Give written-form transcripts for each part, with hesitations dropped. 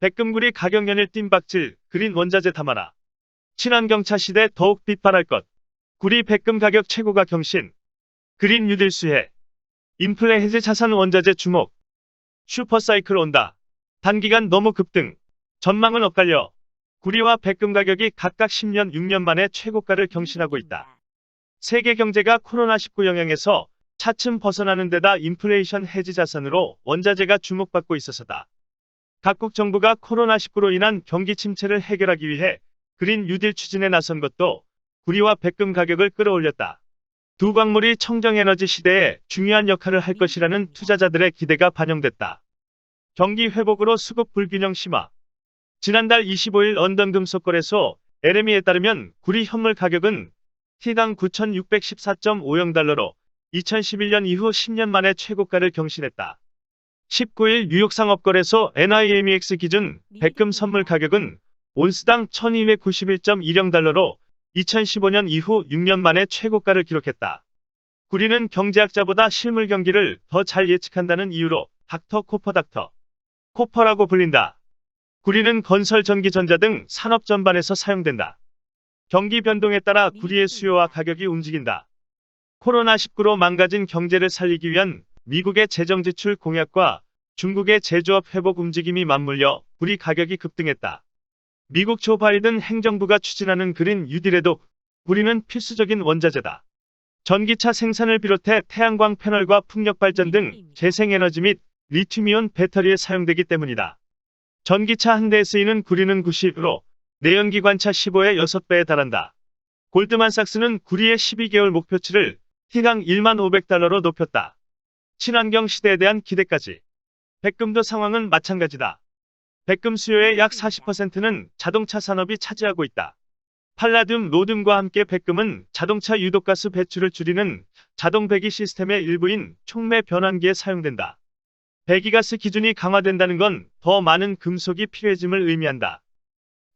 백금구리 가격 연일 뜀박질, 그린 원자재 담아라. 친환경차 시대 더욱 빛발할 것. 구리 백금 가격 최고가 경신. 그린 뉴딜 수혜. 인플레 해제 자산 원자재 주목. 슈퍼사이클 온다. 단기간 너무 급등. 전망은 엇갈려. 구리와 백금 가격이 각각 10년, 6년 만에 최고가를 경신하고 있다. 세계 경제가 코로나19 영향에서 차츰 벗어나는 데다 인플레이션 해지 자산으로 원자재가 주목받고 있어서다. 각국 정부가 코로나19로 인한 경기 침체를 해결하기 위해 그린 뉴딜 추진에 나선 것도 구리와 백금 가격을 끌어올렸다. 두 광물이 청정에너지 시대에 중요한 역할을 할 것이라는 투자자들의 기대가 반영됐다. 경기 회복으로 수급 불균형 심화. 지난달 25일 런던 금속거래소 LME에 따르면 구리 현물 가격은 T당 9,614.50달러로 2011년 이후 10년 만에 최고가를 경신했다. 19일 뉴욕 상업거래소 NYMEX 기준 백금 선물 가격은 온스당 1,291.10달러로 2015년 이후 6년 만에 최고가를 기록했다. 구리는 경제학자보다 실물 경기를 더 잘 예측한다는 이유로 닥터 코퍼라고 불린다. 구리는 건설, 전기, 전자 등 산업 전반에서 사용된다. 경기 변동에 따라 구리의 수요와 가격이 움직인다. 코로나19로 망가진 경제를 살리기 위한 미국의 재정 지출 공약과 중국의 제조업 회복 움직임이 맞물려 구리 가격이 급등했다. 미국 조 바이든 행정부가 추진하는 그린 뉴딜에도 구리는 필수적인 원자재다. 전기차 생산을 비롯해 태양광 패널과 풍력 발전 등 재생에너지 및 리튬이온 배터리에 사용되기 때문이다. 전기차 한 대에 쓰이는 구리는 90으로 내연기관차 15의 6배에 달한다. 골드만삭스는 구리의 12개월 목표치를 T당 15,500달러로 높였다. 친환경 시대에 대한 기대까지. 백금도 상황은 마찬가지다. 백금 수요의 약 40%는 자동차 산업이 차지하고 있다. 팔라듐, 로듐과 함께 백금은 자동차 유독가스 배출을 줄이는 자동 배기 시스템의 일부인 촉매 변환기에 사용된다. 배기가스 기준이 강화된다는 건 더 많은 금속이 필요해짐을 의미한다.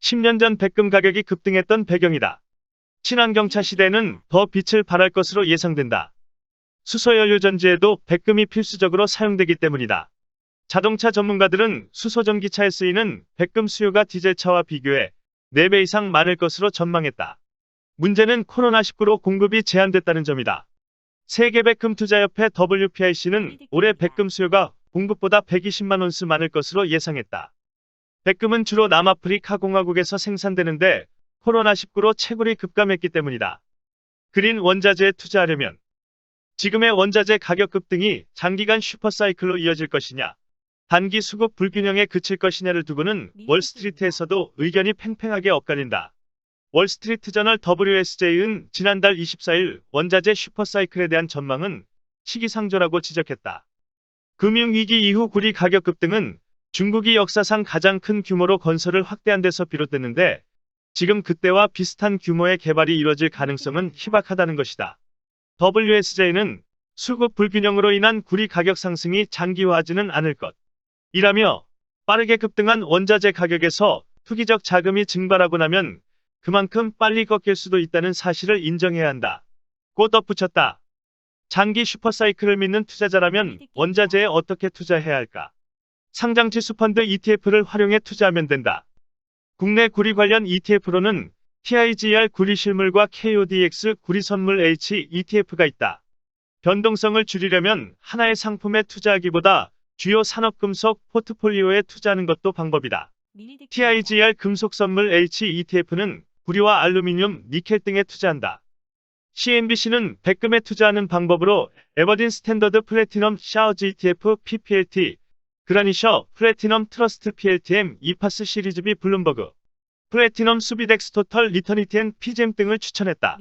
10년 전 백금 가격이 급등했던 배경이다. 친환경차 시대에는 더 빛을 발할 것으로 예상된다. 수소연료 전지에도 백금이 필수적으로 사용되기 때문이다. 자동차 전문가들은 수소전기차에 쓰이는 백금 수요가 디젤차와 비교해 4배 이상 많을 것으로 전망했다. 문제는 코로나19로 공급이 제한됐다는 점이다. 세계백금투자협회 WPIC는 올해 백금 수요가 공급보다 120만 온스 많을 것으로 예상했다. 백금은 주로 남아프리카 공화국에서 생산되는데 코로나19로 채굴이 급감했기 때문이다. 그린 월자재에 투자하려면 지금의 원자재 가격 급등이 장기간 슈퍼사이클로 이어질 것이냐, 단기 수급 불균형에 그칠 것이냐를 두고는 월스트리트에서도 의견이 팽팽하게 엇갈린다. 월스트리트저널 WSJ는 지난달 24일 원자재 슈퍼사이클에 대한 전망은 시기상조라고 지적했다. 금융위기 이후 구리 가격 급등은 중국이 역사상 가장 큰 규모로 건설을 확대한 데서 비롯됐는데 지금 그때와 비슷한 규모의 개발이 이뤄질 가능성은 희박하다는 것이다. WSJ는 수급 불균형으로 인한 구리 가격 상승이 장기화하지는 않을 것이라며 빠르게 급등한 원자재 가격에서 투기적 자금이 증발하고 나면 그만큼 빨리 꺾일 수도 있다는 사실을 인정해야 한다. 고 덧붙였다. 장기 슈퍼사이클을 믿는 투자자라면 원자재에 어떻게 투자해야 할까? 상장지수펀드 ETF를 활용해 투자하면 된다. 국내 구리 관련 ETF로는 TIGR 구리실물과 KODX 구리선물 H ETF가 있다. 변동성을 줄이려면 하나의 상품에 투자하기보다 주요 산업금속 포트폴리오에 투자하는 것도 방법이다. TIGR 금속선물 H ETF는 구리와 알루미늄, 니켈 등에 투자한다. CNBC는 백금에 투자하는 방법으로 에버딘 스탠더드 플래티넘 샤어즈 ETF PPLT, 그라니셔 플래티넘 트러스트 PLTM 이파스 시리즈 B 블룸버그, 플래티넘 수비덱스 토털 리터니티 앤 피잼 등을 추천했다.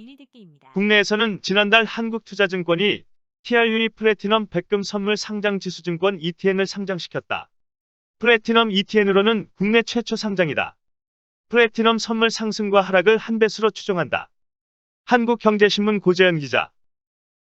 국내에서는 지난달 한국투자증권이 TRUE 플래티넘 백금 선물 상장지수증권 ETN을 상장시켰다. 플래티넘 ETN으로는 국내 최초 상장이다. 플래티넘 선물 상승과 하락을 한 배수로 추정한다. 한국경제신문 고재현 기자.